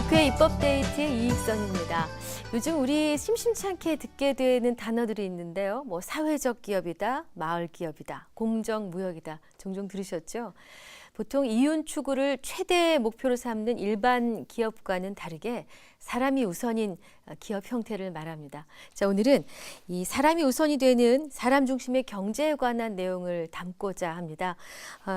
국회 입법데이트의 이익선입니다. 요즘 우리 심심치 않게 듣게 되는 단어들이 있는데요. 뭐 사회적 기업이다, 마을 기업이다, 공정무역이다. 종종 들으셨죠? 보통 이윤 추구를 최대 목표로 삼는 일반 기업과는 다르게 사람이 우선인 기업 형태를 말합니다. 자, 오늘은 이 사람이 우선이 되는 사람 중심의 경제에 관한 내용을 담고자 합니다.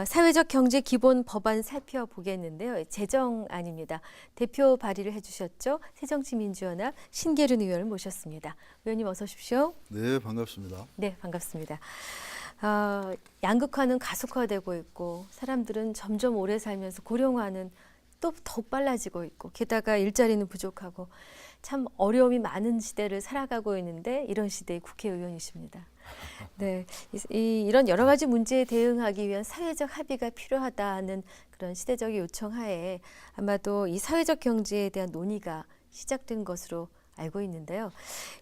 사회적 경제 기본 법안 살펴보겠는데요. 제정안입니다. 대표 발의를 해주셨죠. 새정치민주연합 신계륜 의원을 모셨습니다. 의원님 어서 오십시오. 네, 반갑습니다. 네, 반갑습니다. 양극화는 가속화되고 있고 사람들은 점점 오래 살면서 고령화는 또 더욱 빨라지고 있고 게다가 일자리는 부족하고 참 어려움이 많은 시대를 살아가고 있는데 이런 시대의 국회의원이십니다. 네, 이런 여러 가지 문제에 대응하기 위한 사회적 합의가 필요하다는 그런 시대적 요청하에 아마도 이 사회적 경제에 대한 논의가 시작된 것으로 알고 있는데요.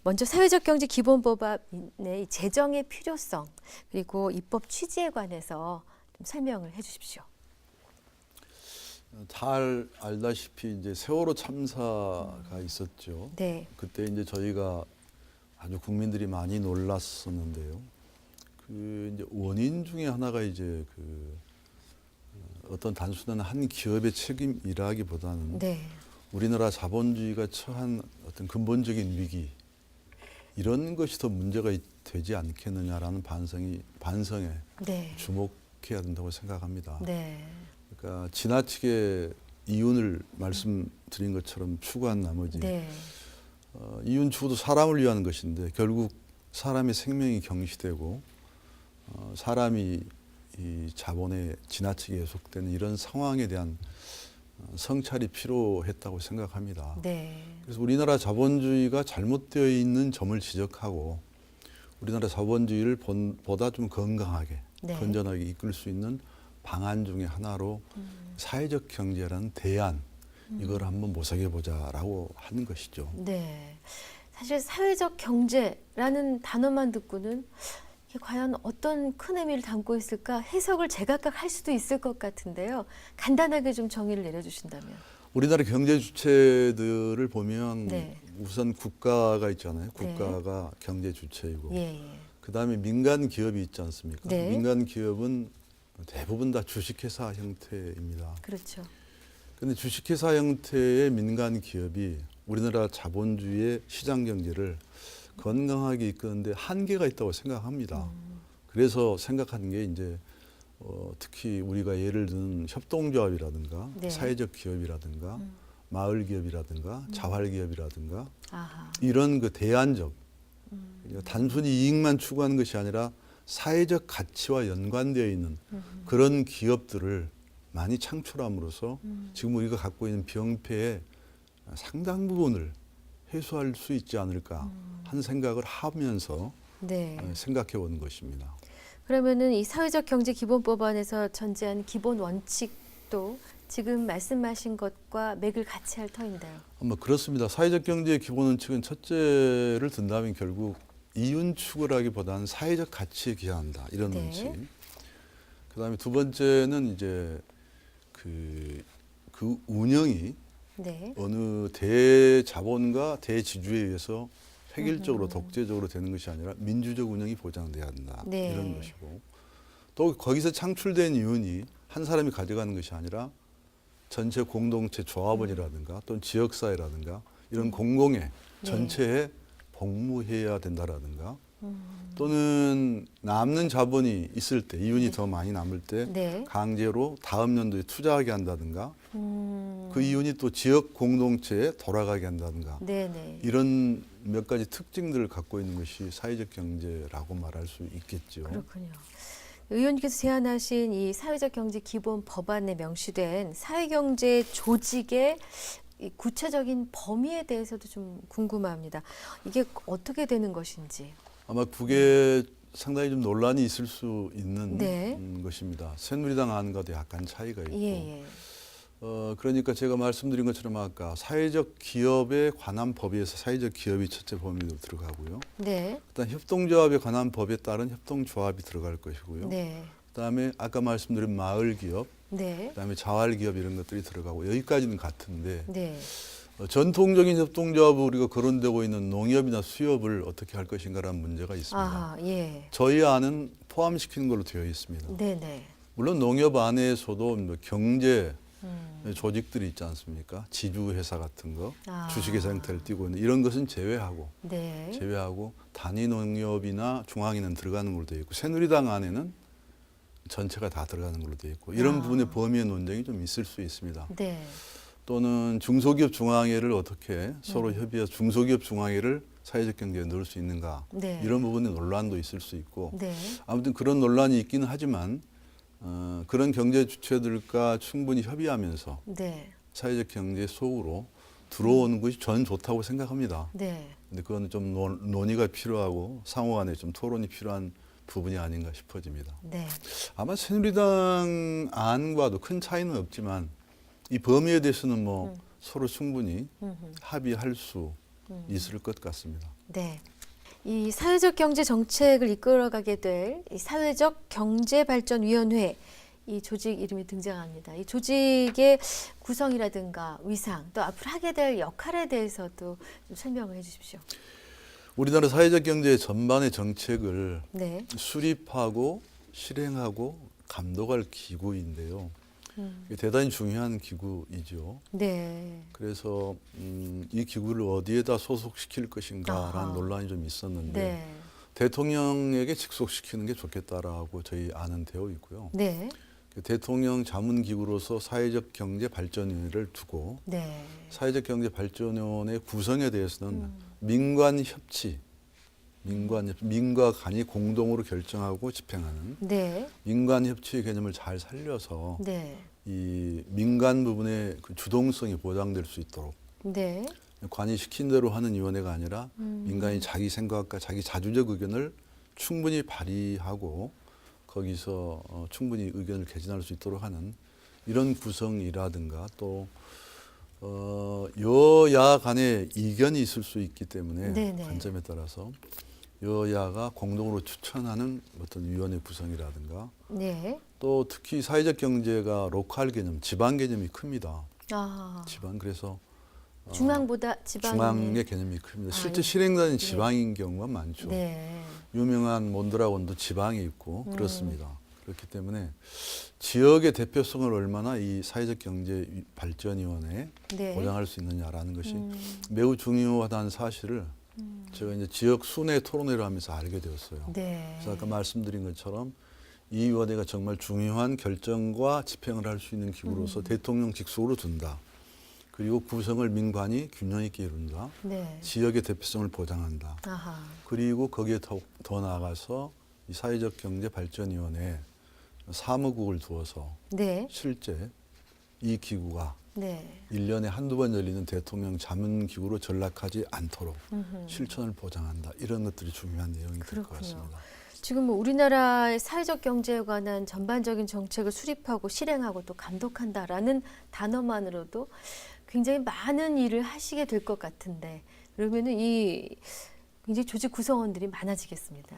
먼저 사회적 경제 기본법안의 제정의 필요성 그리고 입법 취지에 관해서 좀 설명을 해주십시오. 잘 알다시피 이제 세월호 참사가 있었죠. 네. 그때 이제 저희가 아주 국민들이 많이 놀랐었는데요. 그 이제 원인 중에 하나가 이제 어떤 단순한 한 기업의 책임이라기보다는 네. 우리나라 자본주의가 처한 어떤 근본적인 위기 이런 것이 더 문제가 되지 않겠느냐라는 반성에 네. 주목해야 된다고 생각합니다. 네. 그러니까 지나치게 이윤을 말씀드린 것처럼 추구한 나머지 네. 이윤 추구도 사람을 위한 것인데 결국 사람의 생명이 경시되고 사람이 이 자본에 지나치게 예속되는 이런 상황에 대한 성찰이 필요했다고 생각합니다. 네. 그래서 우리나라 자본주의가 잘못되어 있는 점을 지적하고 우리나라 자본주의를 보다 좀 건강하게 네. 건전하게 이끌 수 있는 방안 중에 하나로 사회적 경제라는 대안 이걸 한번 모색해 보자라고 하는 것이죠. 네. 사실 사회적 경제라는 단어만 듣고는 이게 과연 어떤 큰 의미를 담고 있을까 해석을 제각각 할 수도 있을 것 같은데요. 간단하게 좀 정의를 내려주신다면. 우리나라 경제 주체들을 보면 네. 우선 국가가 있잖아요. 국가가 경제 주체이고 예. 그다음에 민간 기업이 있지 않습니까? 네. 민간 기업은 대부분 다 주식회사 형태입니다. 그렇죠. 그런데 주식회사 형태의 민간 기업이 우리나라 자본주의의 시장 경제를 건강하게 이끄는데 한계가 있다고 생각합니다. 그래서 생각하는 게 이제 특히 우리가 예를 든 협동조합이라든가 네. 사회적 기업이라든가 마을 기업이라든가 자활 기업이라든가 아하. 이런 그 대안적 그러니까 단순히 이익만 추구하는 것이 아니라 사회적 가치와 연관되어 있는 그런 기업들을 많이 창출함으로써 지금 우리가 갖고 있는 병폐의 상당 부분을 해소할 수 있지 않을까 하는 생각을 하면서 네. 생각해 오는 것입니다. 그러면은 이 사회적 경제 기본법안에서 전제한 기본 원칙도 지금 말씀하신 것과 맥을 같이 할 터인데요. 그렇습니다. 사회적 경제의 기본 원칙은 첫째를 든다면 결국 이윤 추구라기보다는 사회적 가치에 기여한다 이런 네. 원칙. 그다음에 두 번째는 이제 그 운영이 네. 어느 대자본과 대지주에 의해서 획일적으로 독재적으로 되는 것이 아니라 민주적 운영이 보장돼야 한다. 네. 이런 것이고 또 거기서 창출된 이윤이 한 사람이 가져가는 것이 아니라 전체 공동체 조합원이라든가 또는 지역사회라든가 이런 공공의 전체에 복무해야 된다라든가 또는 남는 자본이 있을 때 이윤이 더 많이 남을 때 네. 강제로 다음 연도에 투자하게 한다든가 그 이윤이 또 지역 공동체에 돌아가게 한다든가 네네. 이런 몇 가지 특징들을 갖고 있는 것이 사회적 경제라고 말할 수 있겠죠. 그렇군요. 의원님께서 제안하신 이 사회적 경제 기본 법안에 명시된 사회경제 조직의 이 구체적인 범위에 대해서도 좀 궁금합니다. 이게 어떻게 되는 것인지. 아마 그게 상당히 좀 논란이 있을 수 있는 네. 것입니다. 새누리당 안과도 약간 차이가 있고. 예. 그러니까 제가 말씀드린 것처럼 아까 사회적 기업에 관한 법에서 사회적 기업이 첫째 범위로 들어가고요. 네. 그다음 협동조합에 관한 법에 따른 협동조합이 들어갈 것이고요. 네. 그다음에 아까 말씀드린 마을 기업, 네. 그다음에 자활 기업 이런 것들이 들어가고 여기까지는 같은데 네. 전통적인 협동조합을 우리가 거론되고 있는 농협이나 수협을 어떻게 할 것인가라는 문제가 있습니다. 아, 예. 저희 안은 포함시키는 걸로 되어 있습니다. 네네. 물론 농협 안에서도 뭐 경제 음. 조직들이 있지 않습니까? 지주회사 같은 거, 아. 주식회사 형태를 띠고 있는 이런 것은 제외하고 네. 단위 농협이나 중앙에는 들어가는 걸로 되어 있고 새누리당 안에는 전체가 다 들어가는 걸로 되어 있고 이런 아. 부분의 범위의 논쟁이 좀 있을 수 있습니다. 네. 또는 중소기업 중앙회를 어떻게 서로 음. 협의해서 중소기업 중앙회를 사회적 경제에 넣을 수 있는가 네. 이런 부분의 논란도 있을 수 있고 네. 아무튼 그런 논란이 있기는 하지만 그런 경제 주체들과 충분히 협의하면서 네. 사회적 경제 속으로 들어오는 것이 저는 좋다고 생각합니다. 네. 근데 그건 좀 논의가 필요하고 상호 간에 좀 토론이 필요한 부분이 아닌가 싶어집니다. 네. 아마 새누리당 안과도 큰 차이는 없지만 이 범위에 대해서는 뭐 서로 충분히 합의할 수 있을 것 같습니다. 네. 이 사회적 경제 정책을 이끌어가게 될 이 사회적 경제발전위원회 이 조직 이름이 등장합니다. 이 조직의 구성이라든가 위상 또 앞으로 하게 될 역할에 대해서도 좀 설명을 해주십시오. 우리나라 사회적 경제 전반의 정책을 네. 수립하고 실행하고 감독할 기구인데요. 이게 대단히 중요한 기구이죠. 네. 그래서 이 기구를 어디에다 소속시킬 것인가라는 아하. 논란이 좀 있었는데 네. 대통령에게 직속시키는 게 좋겠다라고 저희 안은 되어 있고요. 네. 대통령 자문기구로서 사회적 경제발전위원회를 두고 네. 사회적 경제발전위원회 구성에 대해서는 민관협치, 민과 간이 공동으로 결정하고 집행하는 네. 민관협치의 개념을 잘 살려서 네. 이 민간 부분의 그 주동성이 보장될 수 있도록 네. 관이 시킨 대로 하는 위원회가 아니라 민간이 자기 생각과 자기 자주적 의견을 충분히 발휘하고 거기서 충분히 의견을 개진할 수 있도록 하는 이런 구성이라든가 또 여야 간의 이견이 있을 수 있기 때문에 네네. 관점에 따라서 여야가 공동으로 추천하는 어떤 위원회 구성이라든가 네. 또 특히 사회적 경제가 로컬 개념, 지방 개념이 큽니다. 아. 지방 그래서 중앙보다 지방이 중앙의 개념이 큽니다. 아, 실제 예. 실행단이 네. 지방인 경우가 많죠. 네. 유명한 몬드라곤도 지방에 있고 그렇습니다. 그렇기 때문에 지역의 대표성을 얼마나 이 사회적 경제 발전위원회에 네. 보장할 수 있느냐라는 것이 매우 중요하다는 사실을 제가 이제 지역 순회 토론회를 하면서 알게 되었어요. 네. 그래서 아까 말씀드린 것처럼 이 위원회가 정말 중요한 결정과 집행을 할 수 있는 기구로서 대통령 직속으로 둔다. 그리고 구성을 민관이 균형 있게 이룬다. 네. 지역의 대표성을 보장한다. 아하. 그리고 거기에 더 나아가서 이 사회적 경제 발전위원회 사무국을 두어서 네. 실제 이 기구가 네. 1년에 한두 번 열리는 대통령 자문기구로 전락하지 않도록 음흠. 실천을 보장한다. 이런 것들이 중요한 내용이 될 것 그렇군요. 같습니다. 지금 뭐 우리나라의 사회적 경제에 관한 전반적인 정책을 수립하고 실행하고 또 감독한다라는 단어만으로도 굉장히 많은 일을 하시게 될 것 같은데 그러면은 이 굉장히 조직 구성원들이 많아지겠습니다.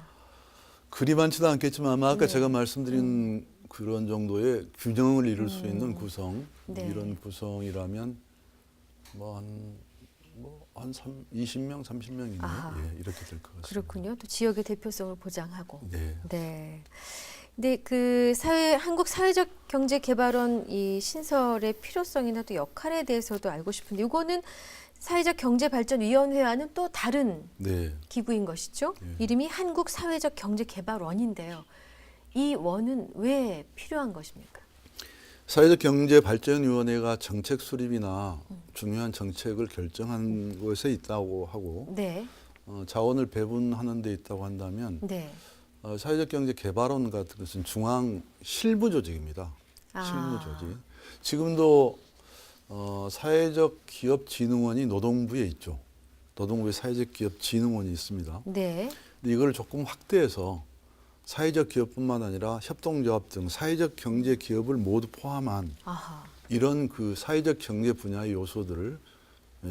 그리 많지도 않겠지만 아마 아까 네. 제가 말씀드린 그런 정도의 균형을 이룰 수 있는 구성 네. 이런 구성이라면 한 20명, 30명 이내 아하. 이렇게 될 것 같습니다. 그렇군요. 또 지역의 대표성을 보장하고. 네. 네. 근데 그 한국 사회적 경제 개발원 이 신설의 필요성이나 또 역할에 대해서도 알고 싶은데 이거는 사회적 경제 발전 위원회와는 또 다른 네. 기구인 것이죠. 네. 이름이 한국 사회적 경제 개발원인데요. 이 원은 왜 필요한 것입니까? 사회적 경제 발전위원회가 정책 수립이나 중요한 정책을 결정한 것에 있다고 하고 네. 자원을 배분하는 데 있다고 한다면 네. 사회적 경제 개발원 같은 것은 중앙 실무 조직입니다. 아. 실무 조직. 지금도 사회적 기업진흥원이 노동부에 있죠. 노동부에 사회적 기업진흥원이 있습니다. 네. 근데 이걸 조금 확대해서 사회적 기업뿐만 아니라 협동조합 등 사회적 경제 기업을 모두 포함한 아하. 이런 그 사회적 경제 분야의 요소들을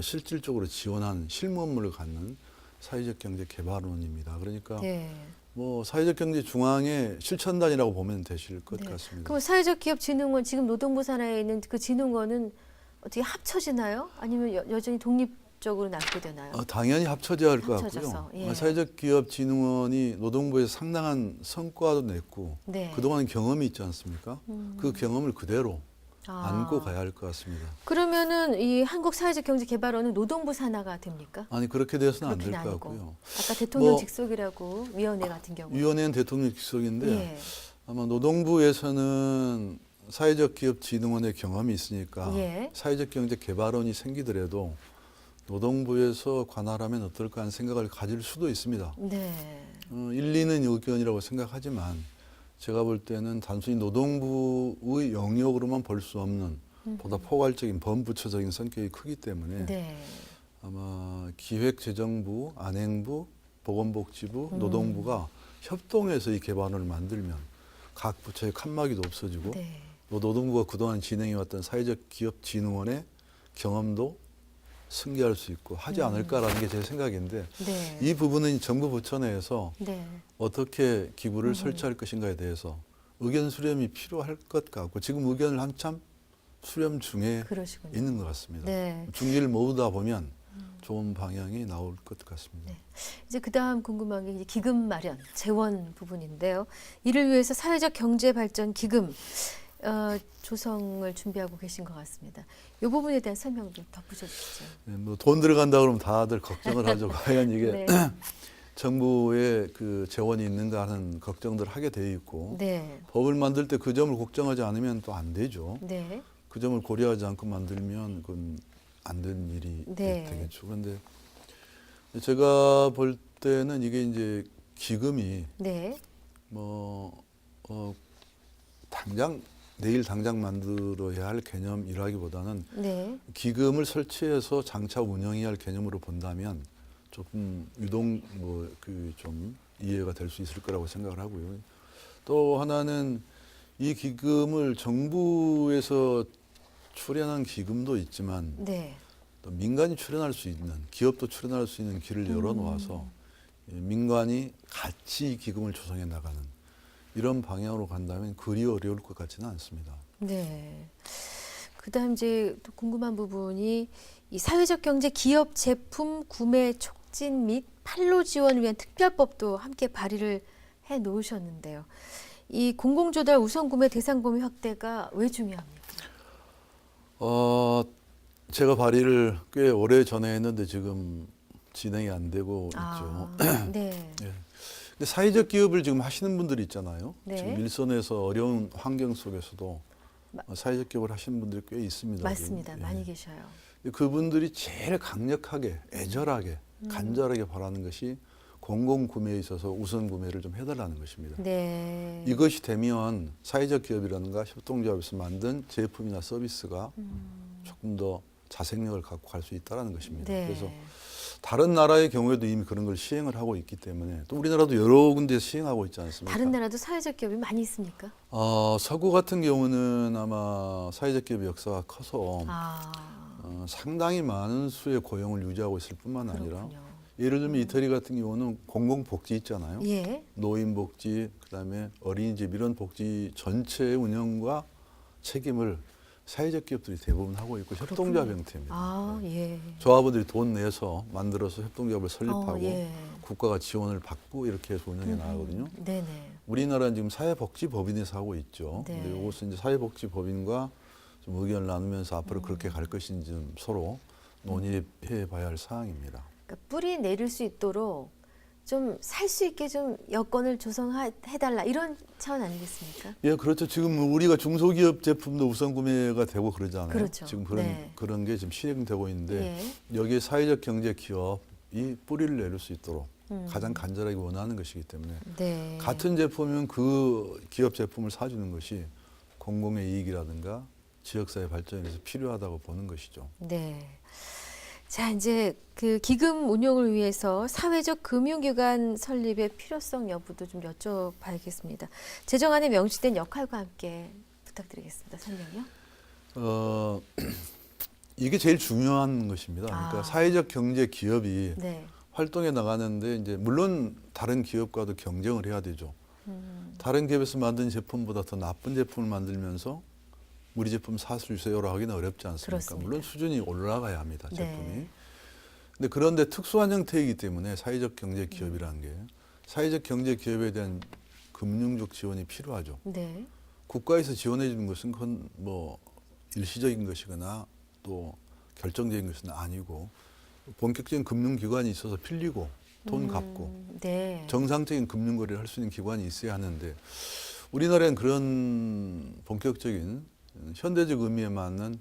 실질적으로 지원하는 실무 업무를 갖는 사회적 경제 개발원입니다. 그러니까 네. 뭐 사회적 경제 중앙의 실천단이라고 보면 되실 것 네. 같습니다. 그럼 사회적 기업 진흥원 지금 노동부 산하에 있는 그 진흥원은 어떻게 합쳐지나요? 아니면 여전히 독립적으로 남게 되나요? 당연히 합쳐져야 할 것 합쳐져서, 같고요. 예. 사회적기업진흥원이 노동부에서 상당한 성과도 냈고 네. 그동안 경험이 있지 않습니까? 그 경험을 그대로 안고 가야 할 것 같습니다. 그러면은 이 한국사회적경제개발원은 노동부 산하가 됩니까? 아니 그렇게 돼서는 안 될 그렇게는 것 아니고. 같고요. 아까 대통령 뭐, 직속이라고 위원회 같은 경우. 위원회는 대통령 직속인데 예. 아마 노동부에서는 사회적기업진흥원의 경험이 있으니까 예. 사회적경제개발원이 생기더라도 노동부에서 관할하면 어떨까 하는 생각을 가질 수도 있습니다. 네. 일리는 의견이라고 생각하지만 제가 볼 때는 단순히 노동부의 영역으로만 볼 수 없는 보다 포괄적인 범부처적인 성격이 크기 때문에 네. 아마 기획재정부, 안행부, 보건복지부, 노동부가 협동해서 이 개발원을 만들면 각 부처의 칸막이도 없어지고 네. 노동부가 그동안 진행해왔던 사회적 기업 진흥원의 경험도 승계할 수 있고 하지 않을까라는 게 제 생각인데 네. 이 부분은 정부 부처 내에서 네. 어떻게 기구를 설치할 것인가에 대해서 의견 수렴이 필요할 것 같고 지금 의견을 한참 수렴 중에 그러시군요. 있는 것 같습니다. 네. 중기를 모으다 보면 좋은 방향이 나올 것 같습니다. 네. 이제 그다음 궁금한 게 이제 기금 마련, 재원 부분인데요. 이를 위해서 사회적 경제 발전 기금 조성을 준비하고 계신 것 같습니다. 이 부분에 대한 설명 좀 덧붙여 주시죠. 네, 뭐돈 들어간다 그러면 다들 걱정을 하죠. 과연 이게 네. 정부에 그 재원이 있는가 하는 걱정들을 하게 돼 있고 네. 법을 만들 때 그 점을 걱정하지 않으면 또 안 되죠. 네. 그 점을 고려하지 않고 만들면 그건 안 되는 일이 네. 되겠죠. 그런데 제가 볼 때는 이게 이제 기금이 네. 내일 당장 만들어야 할 개념이라기보다는 네. 기금을 설치해서 장차 운영해야 할 개념으로 본다면 조금 좀 이해가 될 수 있을 거라고 생각을 하고요. 또 하나는 이 기금을 정부에서 출연한 기금도 있지만 네. 또 민간이 출연할 수 있는 기업도 출연할 수 있는 길을 열어놓아서 민간이 같이 이 기금을 조성해 나가는 이런 방향으로 간다면 그리 어려울 것 같지는 않습니다. 네. 그다음 이제 또 궁금한 부분이 이 사회적 경제 기업 제품 구매 촉진 및 판로 지원을 위한 특별법도 함께 발의를 해 놓으셨는데요. 이 공공조달 우선 구매 대상 범위 확대가 왜 중요합니까? 제가 발의를 꽤 오래 전에 했는데 지금 진행이 안 되고 있죠. 네. 예. 근데 사회적 기업을 지금 하시는 분들이 있잖아요. 네. 지금 일선에서 어려운 환경 속에서도 사회적 기업을 하시는 분들이 꽤 있습니다. 맞습니다. 지금. 많이 예. 계셔요. 그분들이 제일 강력하게 애절하게 간절하게 바라는 것이 공공구매에 있어서 우선 구매를 좀 해달라는 것입니다. 네. 이것이 되면 사회적 기업이라든가 협동조합에서 만든 제품이나 서비스가 조금 더 자생력을 갖고 갈 수 있다는 것입니다. 네. 그래서 다른 나라의 경우에도 이미 그런 걸 시행을 하고 있기 때문에 또 우리나라도 여러 군데에서 시행하고 있지 않습니까? 다른 나라도 사회적 기업이 많이 있습니까? 서구 같은 경우는 아마 사회적 기업의 역사가 커서 상당히 많은 수의 고용을 유지하고 있을 뿐만 아니라 그렇군요. 예를 들면 이태리 같은 경우는 공공복지 있잖아요. 예. 노인복지, 그다음에 어린이집 이런 복지 전체의 운영과 책임을 사회적 기업들이 대부분 하고 있고 협동조합 형태입니다. 예. 조합원들이 돈 내서 만들어서 협동조합을 설립하고 예. 국가가 지원을 받고 이렇게 해서 운영해 나가거든요. 네네. 우리나라는 지금 사회복지법인에서 하고 있죠. 네. 근데 이것은 이제 사회복지법인과 좀 의견을 나누면서 앞으로 그렇게 갈 것인지 좀 서로 논의해 봐야 할 사항입니다. 그러니까 뿌리 내릴 수 있도록 좀 살 수 있게 좀 여건을 조성해달라 이런 차원 아니겠습니까? 예, 그렇죠. 지금 우리가 중소기업 제품도 우선 구매가 되고 그러잖아요. 그렇죠. 지금 네. 그런 게 지금 실행되고 있는데 예. 여기에 사회적 경제 기업이 뿌리를 내릴 수 있도록 가장 간절하게 원하는 것이기 때문에 네. 같은 제품이면 그 기업 제품을 사주는 것이 공공의 이익이라든가 지역사회 발전에 대해서 필요하다고 보는 것이죠. 네. 자, 이제 그 기금 운용을 위해서 사회적 금융기관 설립의 필요성 여부도 좀 여쭤봐야겠습니다. 제정안에 명시된 역할과 함께 부탁드리겠습니다. 설명요. 이게 제일 중요한 것입니다. 그러니까 사회적 경제 기업이 네. 활동해 나가는데 이제 물론 다른 기업과도 경쟁을 해야 되죠. 다른 기업에서 만든 제품보다 더 나쁜 제품을 만들면서 우리 제품 사주세요라고 하기는 어렵지 않습니까? 그렇습니다. 물론 수준이 올라가야 합니다. 제품이. 네. 근데 그런데 특수한 형태이기 때문에 사회적 경제 기업이라는 게 사회적 경제 기업에 대한 금융적 지원이 필요하죠. 네. 국가에서 지원해 주는 것은 그건 뭐 일시적인 것이거나 또 결정적인 것은 아니고 본격적인 금융기관이 있어서 빌리고 돈 갚고 네. 정상적인 금융 거래를 할 수 있는 기관이 있어야 하는데 우리나라엔 그런 본격적인 현대적 의미에 맞는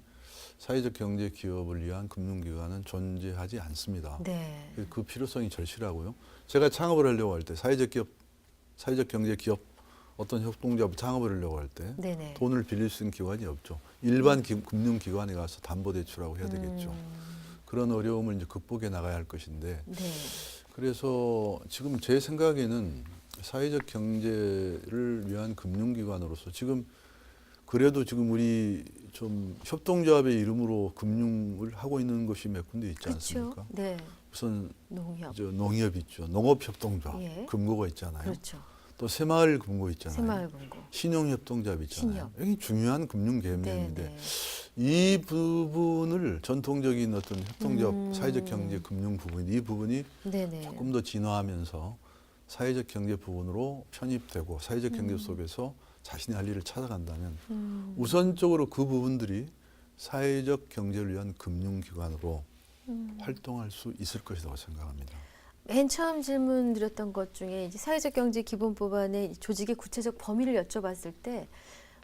사회적 경제 기업을 위한 금융기관은 존재하지 않습니다. 네. 그 필요성이 절실하고요. 제가 창업을 하려고 할 때 사회적 경제 기업 어떤 협동조합 창업을 하려고 할 때 네네. 돈을 빌릴 수 있는 기관이 없죠. 일반 금융기관에 가서 담보대출하고 해야 되겠죠. 그런 어려움을 이제 극복해 나가야 할 것인데 네. 그래서 지금 제 생각에는 사회적 경제를 위한 금융기관으로서 지금 그래도 지금 우리 좀 협동조합의 이름으로 금융을 하고 있는 것이 몇 군데 있지 그렇죠. 않습니까? 네. 우선 농협. 농협 있죠. 농업협동조합 예. 금고가 있잖아요. 그렇죠. 또 새마을 금고 있잖아요. 새마을금고. 신용협동조합 있잖아요. 신협. 여기 중요한 금융 개념인데 네. 이 부분을 전통적인 어떤 협동조합 사회적 경제 금융 부분 이 부분이 네네. 조금 더 진화하면서 사회적 경제 부분으로 편입되고 사회적 경제 속에서 자신이 할 일을 찾아간다면 우선적으로 그 부분들이 사회적 경제를 위한 금융기관으로 활동할 수 있을 것이라고 생각합니다. 맨 처음 질문 드렸던 것 중에 이제 사회적 경제 기본법안의 조직의 구체적 범위를 여쭤봤을 때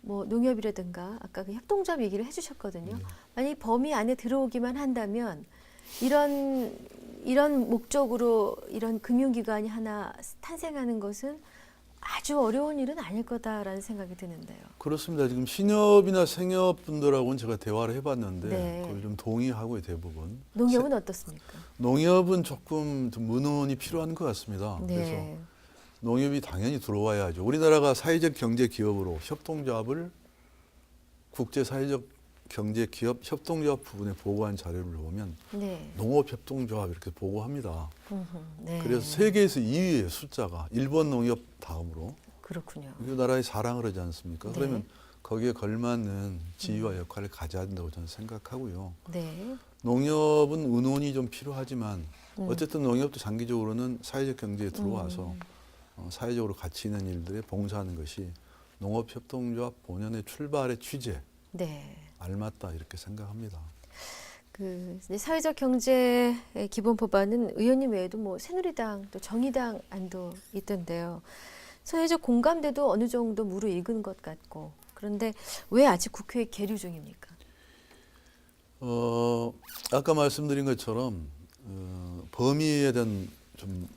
뭐 농협이라든가 아까 그 협동조합 얘기를 해주셨거든요. 만약 범위 안에 들어오기만 한다면 이런 목적으로 이런 금융기관이 하나 탄생하는 것은 아주 어려운 일은 아닐 거다라는 생각이 드는데요. 그렇습니다. 지금 신협이나 생협 분들하고는 제가 대화를 해봤는데 네. 그걸 좀 동의하고요 대부분. 농협은 어떻습니까? 농협은 조금 좀 문헌이 필요한 것 같습니다. 그래서 네. 농협이 당연히 들어와야죠. 우리나라가 사회적 경제 기업으로 협동조합을 국제 사회적 경제 기업 협동조합 부분에 보고한 자료를 보면 네. 농업협동조합 이렇게 보고합니다. 네. 그래서 세계에서 2위예요 숫자가 일본 농협 다음으로 그렇군요. 우리나라의 자랑을 하지 않습니까? 네. 그러면 거기에 걸맞는 지위와 역할을 가져야 된다고 저는 생각하고요. 네. 농협은 의논이 좀 필요하지만 어쨌든 농협도 장기적으로는 사회적 경제에 들어와서 사회적으로 가치 있는 일들에 봉사하는 것이 농업협동조합 본연의 출발의 취지에 네. 알맞다 이렇게 생각합니다. 그 이제 사회적 경제 기본 법안은 의원님 외에도 뭐 새누리당 또 정의당 안도 있던데요. 사회적 공감대도 어느 정도 무르익은 것 같고 그런데 왜 아직 국회에 계류 중입니까? 아까 말씀드린 것처럼 범위에 대한 좀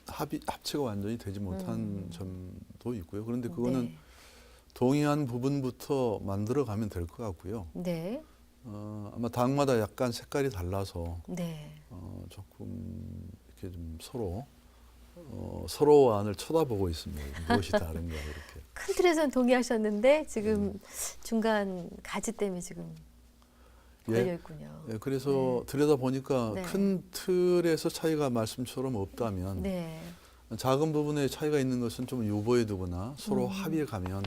합체가 완전히 되지 못한 점도 있고요. 그런데 그거는 네. 동의한 부분부터 만들어가면 될 것 같고요. 네. 아마 당마다 약간 색깔이 달라서 네. 조금 이렇게 좀 서로 안을 쳐다보고 있습니다. 무엇이 다른가 이렇게. 큰 틀에서는 동의하셨는데 지금 중간 가지 때문에 지금 걸려 예. 있군요. 예, 그래서 들여다 보니까 네. 큰 틀에서 차이가 말씀처럼 없다면 네. 작은 부분에 차이가 있는 것은 좀 유보해 두거나 서로 합의해 가면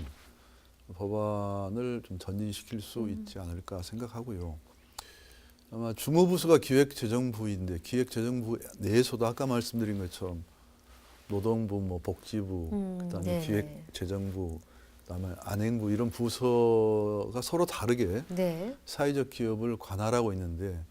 법안을 좀 전진시킬 수 있지 않을까 생각하고요. 아마 주무부서가 기획재정부인데 기획재정부 내에서도 아까 말씀드린 것처럼 노동부, 뭐 복지부, 그다음에 네네. 기획재정부, 그다음에 안행부 이런 부서가 서로 다르게 네. 사회적 기업을 관할하고 있는데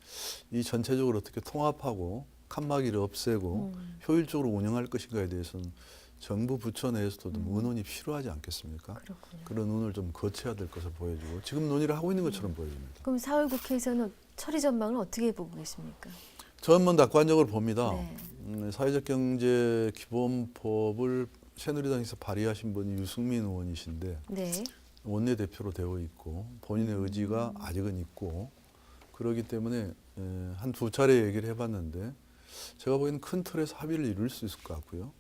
이 전체적으로 어떻게 통합하고 칸막이를 없애고 효율적으로 운영할 것인가에 대해서는 정부 부처 내에서도 좀 의논이 필요하지 않겠습니까? 그렇군요. 그런 의논을 좀 거쳐야 될 것을 보여주고 지금 논의를 하고 있는 것처럼 보여집니다. 그럼 4월 국회에서는 처리 전망을 어떻게 보고 계십니까? 저는 뭐 낙관적으로 봅니다. 네. 사회적 경제 기본법을 새누리당에서 발의하신 분이 유승민 의원이신데 네. 원내대표로 되어 있고 본인의 의지가 아직은 있고 그렇기 때문에 한 두 차례 얘기를 해봤는데 제가 보기에는 큰 틀에서 합의를 이룰 수 있을 것 같고요.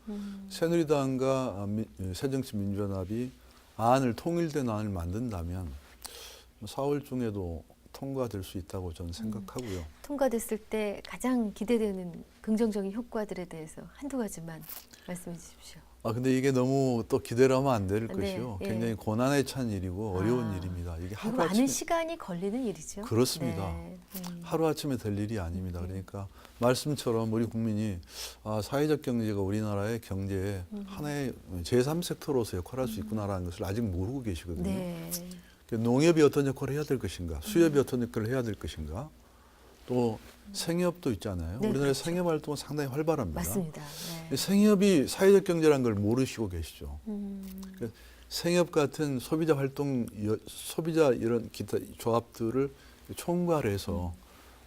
새누리당과 새정치민주연합이 통일된 안을 만든다면 4월 중에도 통과될 수 있다고 저는 생각하고요. 통과됐을 때 가장 기대되는 긍정적인 효과들에 대해서 한두 가지만 말씀해 주십시오. 근데 이게 너무 또 기대를 하면 안 될 네, 것이요. 예. 굉장히 고난에 찬 일이고 어려운 아, 일입니다. 이게 그리고 많은 시간이 걸리는 일이죠. 그렇습니다. 네. 하루아침에 될 일이 아닙니다. 그러니까 말씀처럼 우리 국민이 사회적 경제가 우리나라의 경제의 하나의 제3섹터로서 역할할 수 있구나라는 것을 아직 모르고 계시거든요. 네. 농협이 어떤 역할을 해야 될 것인가, 수협이 어떤 역할을 해야 될 것인가, 또 생협도 있잖아요. 네, 우리나라의 그렇죠. 생협 활동은 상당히 활발합니다. 맞습니다. 네. 생협이 사회적 경제라는 걸 모르시고 계시죠. 음, 생협 같은 소비자 활동, 소비자 이런 기타 조합들을 총괄해서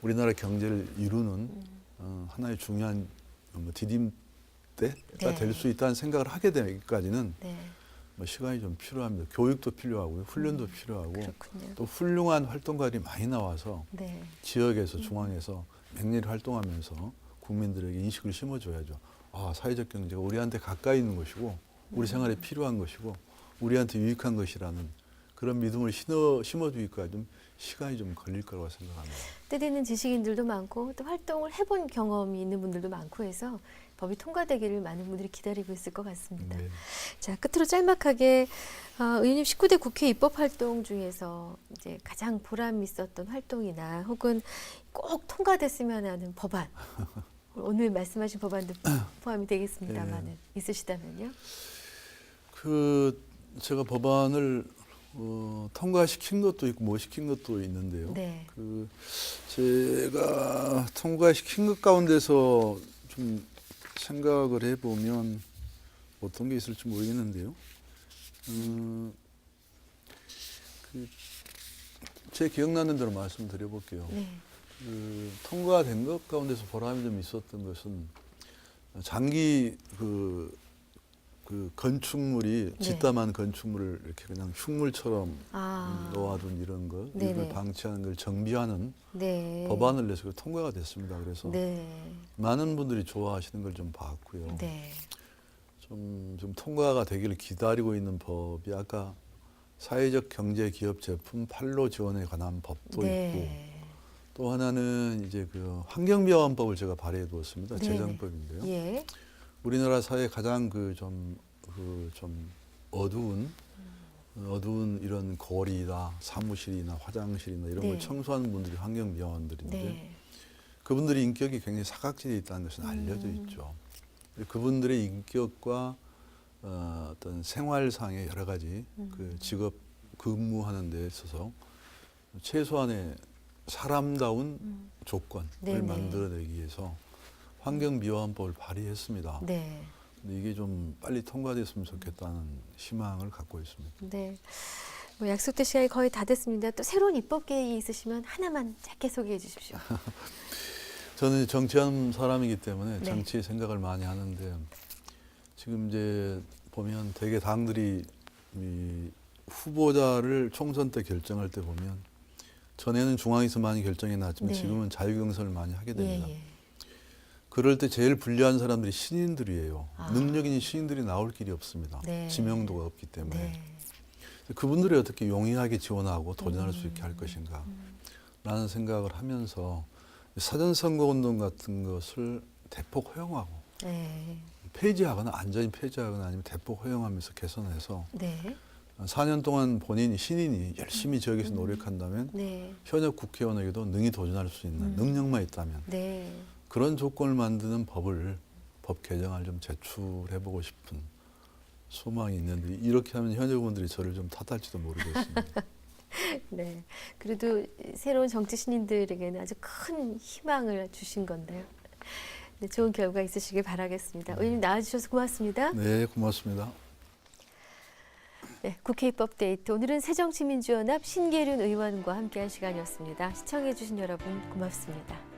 우리나라 경제를 이루는 하나의 중요한 디딤대가 네. 될 수 있다는 생각을 하게 되기까지는 네. 시간이 좀 필요합니다. 교육도 필요하고요, 훈련도 필요하고 그렇군요. 또 훌륭한 활동가들이 많이 나와서 네. 지역에서 중앙에서 맹렬히 활동하면서 국민들에게 인식을 심어줘야죠. 사회적 경제가 우리한테 가까이 있는 것이고 우리 생활에 필요한 것이고 우리한테 유익한 것이라는 그런 믿음을 심어주기까지 좀 시간이 좀 걸릴 거라고 생각합니다. 뜻있는 지식인들도 많고 또 활동을 해본 경험이 있는 분들도 많고 해서 법이 통과되기를 많은 분들이 기다리고 있을 것 같습니다. 네. 자, 끝으로 짤막하게 의원님 19대 국회 입법 활동 중에서 이제 가장 보람 있었던 활동이나 혹은 꼭 통과됐으면 하는 법안 오늘 말씀하신 법안도 포함이 되겠습니다만은 있으시다면요. 제가 법안을 통과시킨 것도 있고 못 시킨 것도 있는데요. 네. 제가 통과시킨 것 가운데서 좀 생각을 해보면 어떤 게 있을지 모르겠는데요. 제 기억나는 대로 말씀드려볼게요. 네. 통과된 것 가운데서 보람이 좀 있었던 것은 장기 건축물이 네. 짓담한 건축물을 이렇게 그냥 흉물처럼 놓아둔 이런 것, 네네. 이걸 방치하는 걸 정비하는 네. 법안을 내서 통과가 됐습니다. 그래서 네. 많은 분들이 좋아하시는 걸 좀 봤고요. 네. 좀 통과가 되기를 기다리고 있는 법이 아까 사회적 경제 기업 제품 판로 지원에 관한 법도 네. 있고 또 하나는 이제 환경미화원법을 제가 발의해 두었습니다. 네네. 재정법인데요. 예. 우리나라 사회 가장 좀 어두운 이런 거리나 사무실이나 화장실이나 이런 네. 걸 청소하는 분들이 환경미화원들인데 네. 그분들의 인격이 굉장히 사각지대에 있다는 것은 알려져 있죠. 그분들의 인격과 어떤 생활상의 여러 가지 직업 근무하는 데 있어서 최소한의 사람다운 조건을 네네. 만들어내기 위해서 환경미화원법을 발의했습니다. 네. 근데 이게 좀 빨리 통과됐으면 좋겠다는 희망을 갖고 있습니다. 네. 약속된 시간이 거의 다 됐습니다. 또 새로운 입법 계획이 있으시면 하나만 짧게 소개해 주십시오. 저는 정치하는 사람이기 때문에 네. 정치의 생각을 많이 하는데 지금 이제 보면 대개 당들이 이 후보자를 총선 때 결정할 때 보면 전에는 중앙에서 많이 결정해 놨지만 네. 지금은 자유경선을 많이 하게 됩니다. 예, 예. 그럴 때 제일 불리한 사람들이 신인들이에요. 아. 능력 있는 신인들이 나올 길이 없습니다. 네. 지명도가 없기 때문에. 네. 그분들이 어떻게 용이하게 지원하고 도전할 수 있게 할 것인가 라는 생각을 하면서 사전선거운동 같은 것을 대폭 허용하고 네. 폐지하거나 완전히 폐지하거나 아니면 대폭 허용하면서 개선해서 네. 4년 동안 신인이 열심히 지역에서 노력한다면 네. 현역 국회의원에게도 능히 도전할 수 있는 능력만 있다면 네. 그런 조건을 만드는 법 개정을 좀 제출해보고 싶은 소망이 있는데 이렇게 하면 현역 의원들이 저를 좀 탓할지도 모르겠습니다. 네. 그래도 새로운 정치 신인들에게는 아주 큰 희망을 주신 건데요. 네, 좋은 결과 있으시길 바라겠습니다. 의원님 나와주셔서 고맙습니다. 네, 고맙습니다. 네, 국회 입법 데이트 오늘은 새정치민주연합 신계륜 의원과 함께한 시간이었습니다. 시청해주신 여러분 고맙습니다.